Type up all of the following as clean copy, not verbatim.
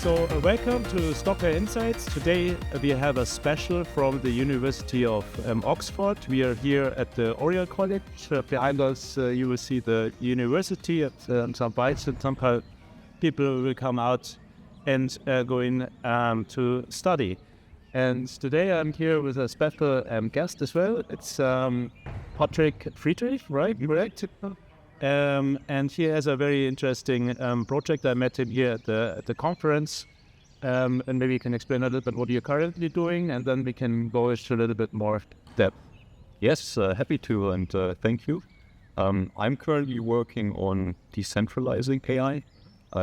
Welcome to STOKR Insights. Today we have a special from the University of Oxford. We are here at the Oriel College. Behind us you will see the university and some bikes, and some people will come out and going to study. And today I'm here with a special guest as well. It's Patrick Friedrich, right? Correct? And he has a very interesting project. I met him here at the conference, and maybe you can explain a little bit what you're currently doing, and then we can go into a little bit more depth. Yes, happy to, and thank you. I'm currently working on decentralizing AI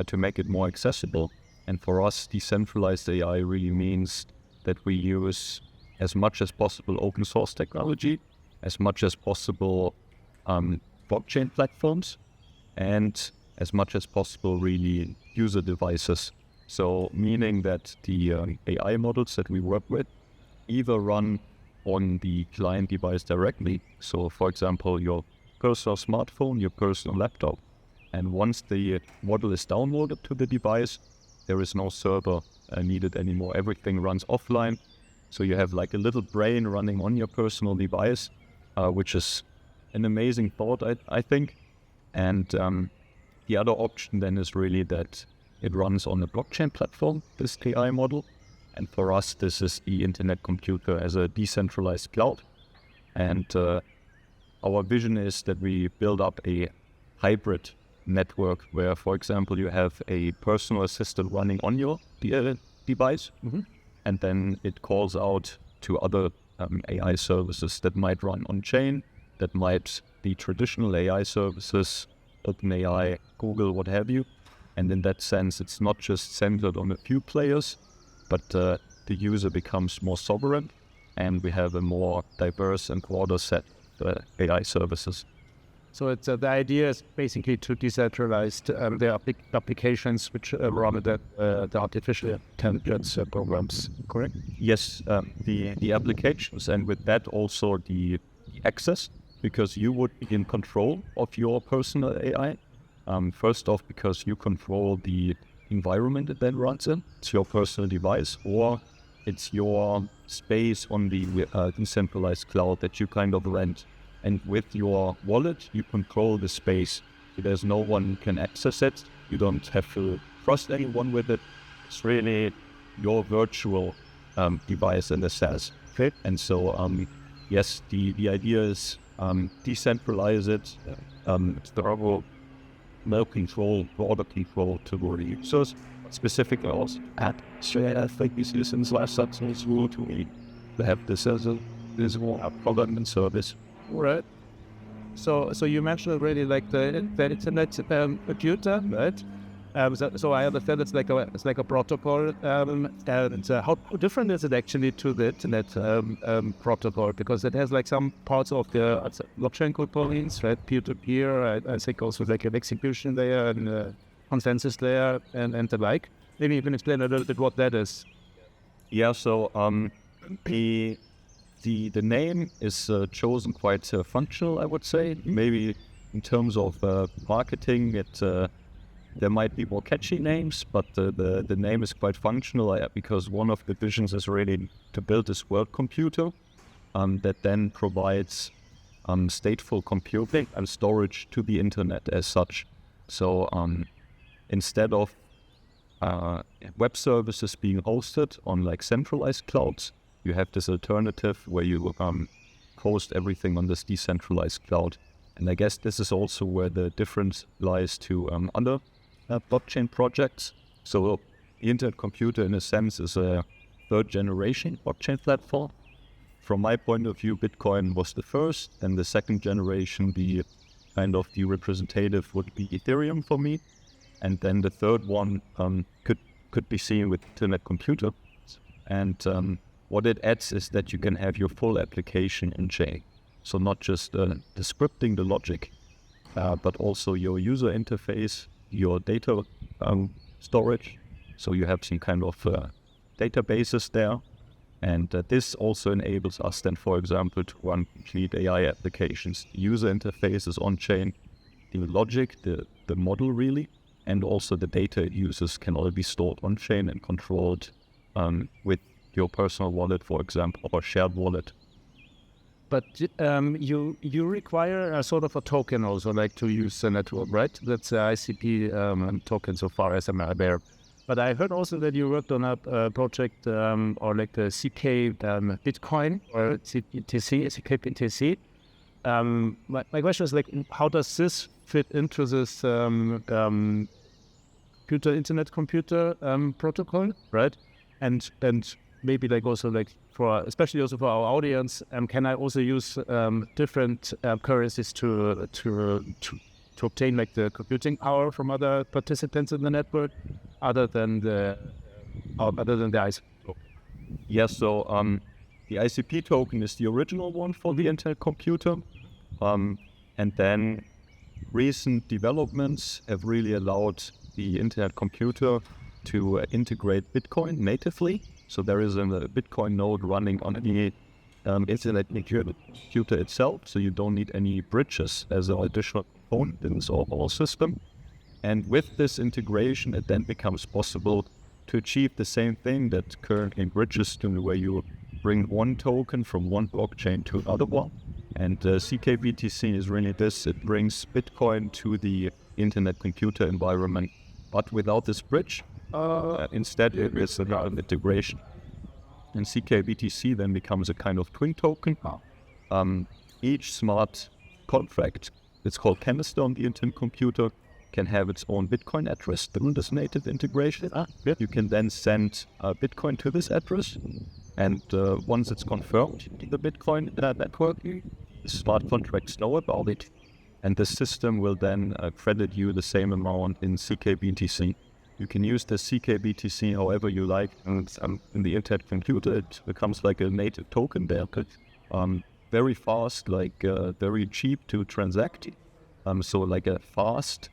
to make it more accessible. And for us, decentralized AI really means that we use as much as possible open source technology, as much as possible blockchain platforms, and as much as possible really user devices. So meaning that the AI models that we work with either run on the client device directly. So for example, your personal smartphone, your personal laptop. And once the model is downloaded to the device, there is no server needed anymore. Everything runs offline. So you have like a little brain running on your personal device, which is an amazing thought, I think. And the other option then is really that it runs on a blockchain platform, this AI model. And for us, this is the internet computer as a decentralized cloud. And our vision is that we build up a hybrid network where, for example, you have a personal assistant running on your device, and then it calls out to other AI services that might run on-chain, that might be traditional AI services, OpenAI, Google, what have you. And in that sense, it's not just centered on a few players, but the user becomes more sovereign, and we have a more diverse and broader set of AI services. So it's the idea is basically to decentralize the applications which run the artificial intelligence programs, correct? Yes, the applications, and with that also the access, because you would be in control of your personal AI. First off, because you control the environment it then runs in. It's your personal device, or it's your space on the decentralized cloud that you kind of rent. And with your wallet, you control the space. So there's no one who can access it. You don't have to trust anyone with it. It's really your virtual device in a sense. Okay. And so, yes, the idea is decentralize it, throw no control, broader control to the users, specifically also at I think these citizens last substance rule to me. They have this as a product and service. Right. So you mentioned already like the internet computer, right? So I understand it's like a protocol. And how different is it actually to the internet protocol? Because it has like some parts of the blockchain components, right? Peer-to-peer. I think also like an execution layer and a consensus layer and the like. Maybe you can explain a little bit what that is. Yeah. So The name is chosen quite functional, I would say. Maybe in terms of marketing, there might be more catchy names, but the name is quite functional because one of the visions is really to build this world computer that then provides stateful computing and storage to the internet as such. So instead of web services being hosted on like centralized clouds, you have this alternative where you host everything on this decentralized cloud. And I guess this is also where the difference lies to other blockchain projects. So the internet computer, in a sense, is a third generation blockchain platform. From my point of view, Bitcoin was the first, and the second generation, the representative would be Ethereum for me. And then the third one could be seen with internet computer. And what it adds is that you can have your full application in chain. So not just the scripting, the logic, but also your user interface, your data storage. So you have some kind of databases there. And this also enables us then, for example, to run complete AI applications. The user interface is on-chain, the logic, the model really, and also the data it uses can all be stored on-chain and controlled with your personal wallet, for example, or shared wallet. But you require a sort of a token also, like to use the network, right? That's the ICP token so far as I'm aware. But I heard also that you worked on a project or like the CK Bitcoin or CK BTC. My question is like, how does this fit into this internet-computer protocol, right? And maybe like also like especially also for our audience, can I also use different currencies to obtain like the computing power from other participants in the network, other than the ICP token? Yes, so the ICP token is the original one for the internet computer, and then recent developments have really allowed the internet computer to integrate Bitcoin natively. So there is a Bitcoin node running on the internet computer itself, so you don't need any bridges as an additional component in this overall system. And with this integration, it then becomes possible to achieve the same thing that currently bridges do, where you bring one token from one blockchain to another one. And CKBTC is really this. It brings Bitcoin to the internet computer environment, but without this bridge. Instead, it is an integration. And CKBTC then becomes a kind of twin token. Each smart contract, it's called canister on the internet computer, can have its own Bitcoin address through this native integration. You can then send Bitcoin to this address. And once it's confirmed in the Bitcoin network, smart contracts know about it. And the system will then credit you the same amount in CKBTC. You can use the CKBTC however you like, and in the internet computer it becomes like a native token there. Very fast, like very cheap to transact. So like a fast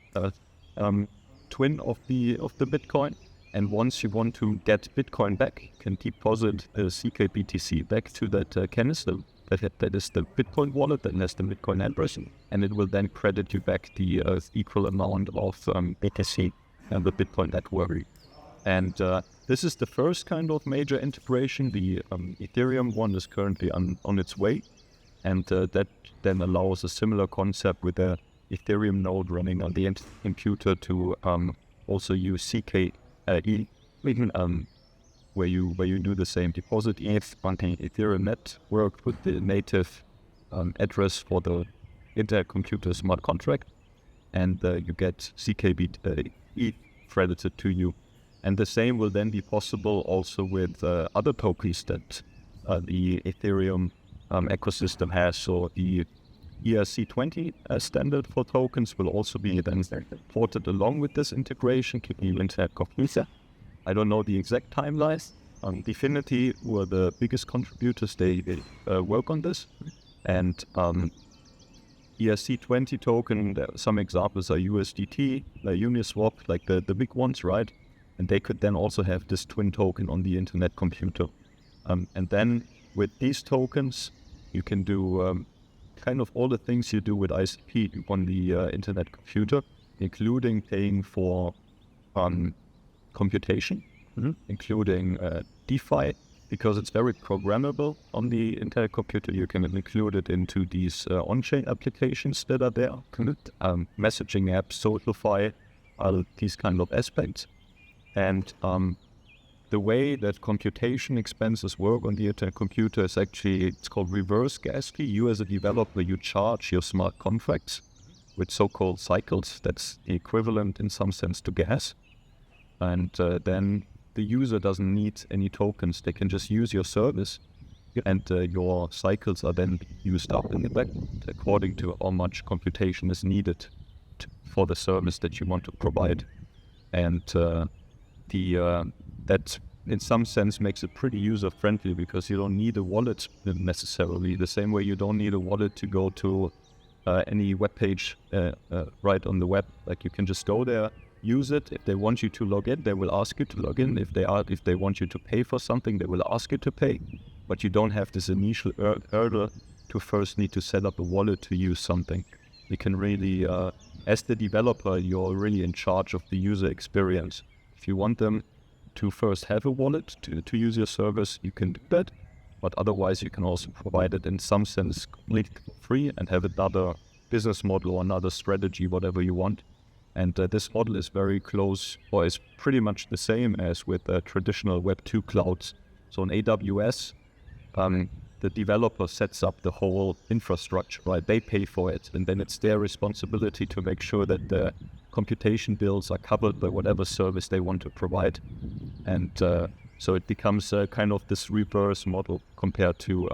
twin of the Bitcoin. And once you want to get Bitcoin back, you can deposit CKBTC back to that canister. That is the Bitcoin wallet that has the Bitcoin address, and it will then credit you back the equal amount of BTC and the Bitcoin network. And this is the first kind of major integration. The Ethereum one is currently on its way, and that then allows a similar concept with a Ethereum node running on the computer to also use CKE, where you do the same deposit ETH on the Ethereum network with the native address for the internet computer smart contract, and you get CKB ETH credited to you. And the same will then be possible also with other tokens that the Ethereum ecosystem has. So the ERC20 standard for tokens will also be then ported along with this integration to the internet computer. I don't know the exact timelines. Definity were the biggest contributors. They work on this. And ERC20 token, some examples are USDT, Uniswap, like the big ones, right? And they could then also have this twin token on the internet computer. And then with these tokens, you can do kind of all the things you do with ICP on the internet computer, including paying for computation, including DeFi, because it's very programmable on the internet computer. You can include it into these on-chain applications that are there, messaging apps, SocialFi, these kind of aspects. And the way that computation expenses work on the internet computer is actually, it's called reverse gas fee. You as a developer, you charge your smart contracts with so-called cycles. That's the equivalent in some sense to gas. And then the user doesn't need any tokens. They can just use your service, and your cycles are then used up in the background according to how much computation is needed for the service that you want to provide. And that in some sense makes it pretty user-friendly, because you don't need a wallet necessarily, the same way you don't need a wallet to go to any web page right on the web. Like, you can just go there, use it. If they want you to log in, they will ask you to log in. If they want you to pay for something, they will ask you to pay. But you don't have this initial hurdle to first need to set up a wallet to use something. You can really as the developer, you're really in charge of the user experience. If you want them to first have a wallet to use your service, you can do that. But otherwise, you can also provide it in some sense completely for free and have another business model or another strategy, whatever you want. And this model is very close, or is pretty much the same as with traditional Web 2 clouds. So on AWS, the developer sets up the whole infrastructure, right? They pay for it, and then it's their responsibility to make sure that the computation bills are covered by whatever service they want to provide. And so it becomes kind of this reverse model compared to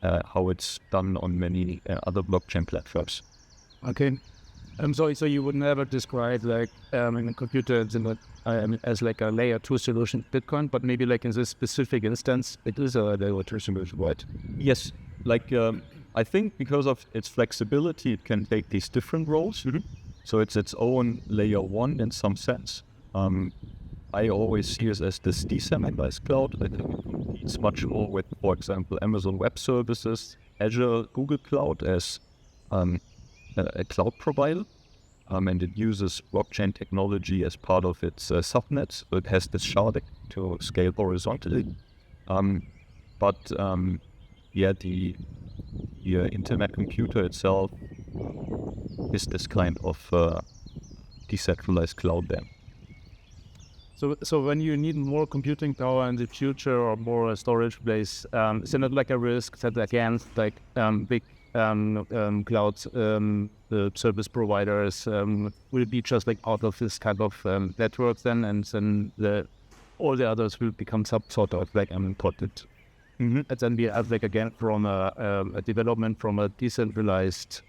how it's done on many other blockchain platforms. Okay. So you would never describe like computers as like a layer 2 solution Bitcoin, but maybe like in this specific instance, it is a layer 2 solution, right? Yes. Like I think because of its flexibility, it can take these different roles. Mm-hmm. So it's its own layer 1 in some sense. I always see it as this decentralized cloud. It competes much more with, for example, Amazon Web Services, Azure, Google Cloud as a cloud provider, and it uses blockchain technology as part of its subnet. So it has this sharding to scale horizontally. But the internet computer itself is this kind of decentralized cloud there. So when you need more computing power in the future or more storage place, is it not like a risk that against like big cloud service providers will be just like out of this kind of network then, and then all the others will become some sort of like important. Mm-hmm. And then we have like again from a development from a decentralized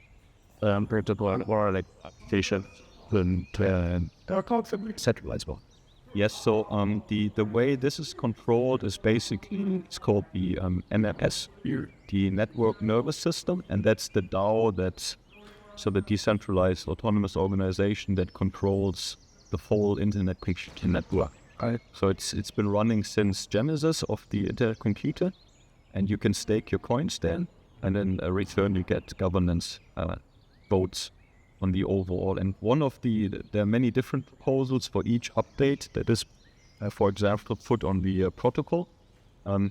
protocol or like application to centralized one. Yes, so the way this is controlled is basically, it's called the NNS, the Network Nervous System, and that's the DAO so the Decentralized Autonomous Organization that controls the whole Internet Computer Network. Right. So it's been running since Genesis of the Internet Computer, and you can stake your coins there, and then in return you get governance votes on the overall. And there are many different proposals for each update that is, for example, put on the protocol.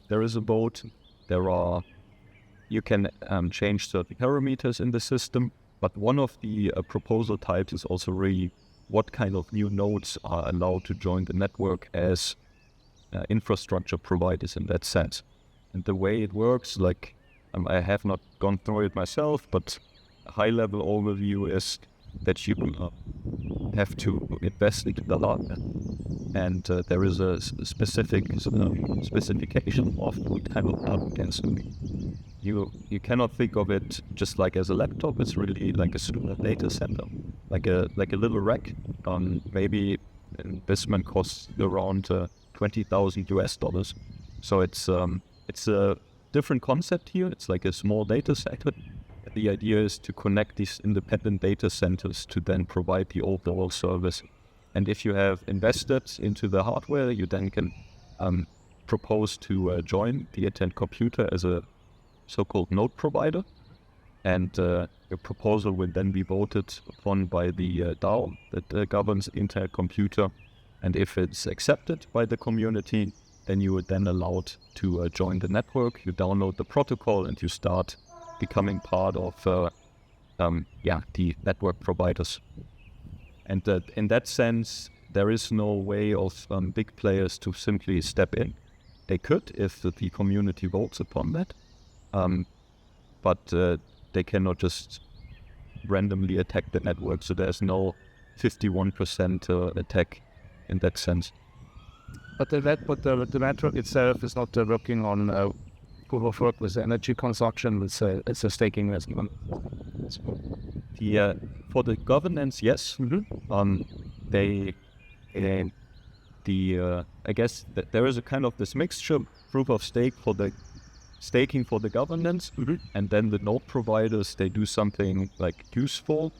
There is a vote. You can change certain parameters in the system, but one of the proposal types is also really what kind of new nodes are allowed to join the network as infrastructure providers in that sense. And the way it works, like I have not gone through it myself, but a high-level overview is that you have to invest into the hardware, and there is a specific specification of what kind of hardware. So you cannot think of it just like as a laptop. It's really like a small data center, like a little rack. Maybe investment costs around $20,000. So it's a different concept here. It's like a small data center. The idea is to connect these independent data centers to then provide the overall service. And if you have invested into the hardware, you then can propose to join the Internet Computer as a so-called node provider. And your proposal will then be voted upon by the DAO that governs the Internet Computer. And if it's accepted by the community, then you are then allowed to join the network. You download the protocol and you start becoming part of the network providers. And in that sense, there is no way of big players to simply step in. They could if the community votes upon that, but they cannot just randomly attack the network. So there's no 51% attack in that sense. But the network itself is not working on proof of work with energy consumption. It's a staking risk. For the governance, yes. Mm-hmm. I guess that there is a kind of this mixture: proof of stake for the staking for the governance, mm-hmm. and then the node providers, they do something like useful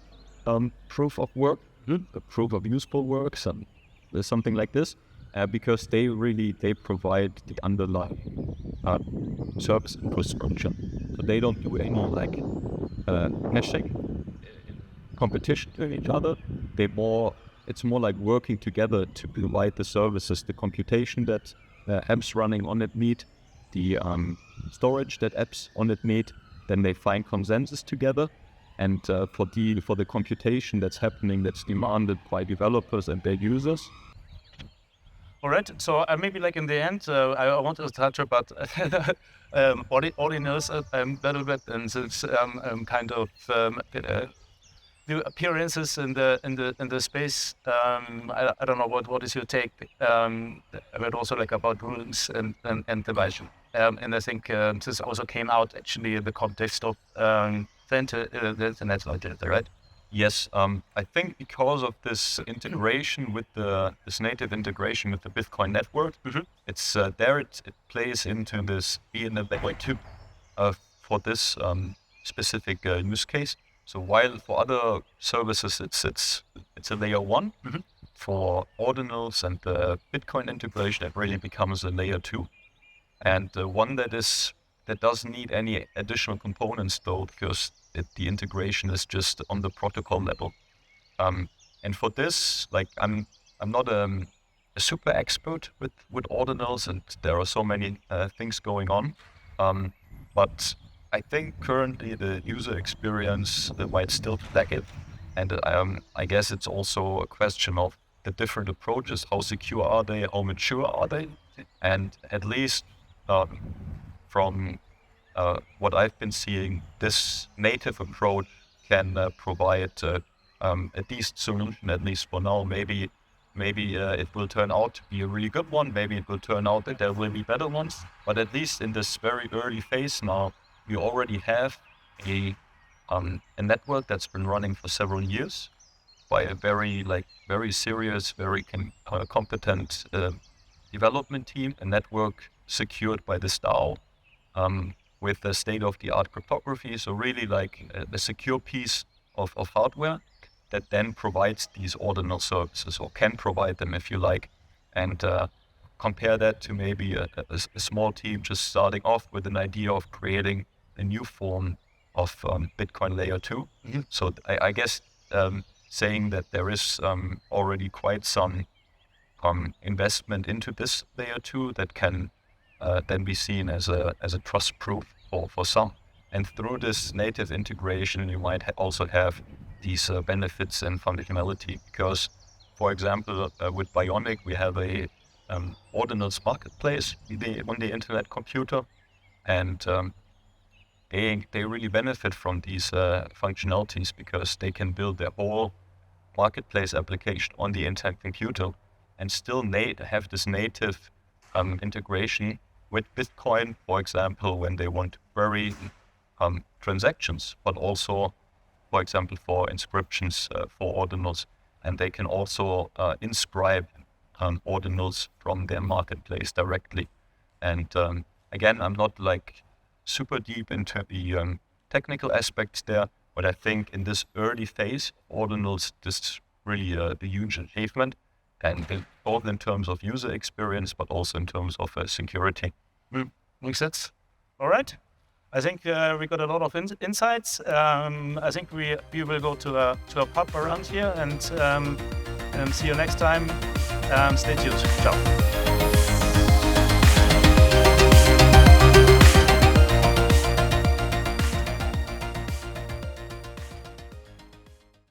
proof of work, mm-hmm. Proof of useful work, something like this. Because they provide the underlying service infrastructure. So they don't do any hashing competition to each other. It's more like working together to provide the services, the computation that apps running on it need, the storage that apps on it need. Then they find consensus together. And for the computation that's happening, that's demanded by developers and their users. All right. So maybe like in the end, I want to touch about Ordinals a little bit, and it's kind of new appearances in the space. I don't know what is your take, but also like about rules and division. And I think this also came out actually in the context of the internet, right? Yes, I think because of this integration with this native integration with the Bitcoin network, it's there. It plays into this being a layer 2 for this specific use case. So while for other services it's a layer 1, for Ordinals and the Bitcoin integration, it really becomes a layer 2, and one that doesn't need any additional components though, because the integration is just on the protocol level. And for this, like I'm not a super expert with Ordinals, and there are so many things going on. But I think currently the user experience might still lag it, and I guess it's also a question of the different approaches. How secure are they? How mature are they? And at least from what I've been seeing, this native approach can provide a decent solution, at least for now. Maybe it will turn out to be a really good one. Maybe it will turn out that there will be better ones. But at least in this very early phase now, we already have a network that's been running for several years by a very serious, very competent development team, a network secured by the DAO, with the state-of-the-art cryptography. So really like a secure piece of hardware that then provides these ordinal services, or can provide them if you like. And compare that to maybe a small team just starting off with an idea of creating a new form of Bitcoin layer 2. So I guess saying that there is already quite some investment into this layer 2 that can then be seen as a trust proof for some. And through this native integration, you might also have these benefits and functionality, because, for example, with Bionic, we have a Ordinals marketplace on the internet computer, and they really benefit from these functionalities, because they can build their whole marketplace application on the internet computer and still have this native integration with Bitcoin, for example, when they want to query transactions, but also, for example, for inscriptions for Ordinals. And they can also inscribe Ordinals from their marketplace directly. And again, I'm not like super deep into the technical aspects there, but I think in this early phase, Ordinals, this is really a huge achievement, and both in terms of user experience, but also in terms of security. Makes sense. All right. I think we got a lot of insights. I think we will go to a pub around here, and see you next time. Stay tuned. Ciao.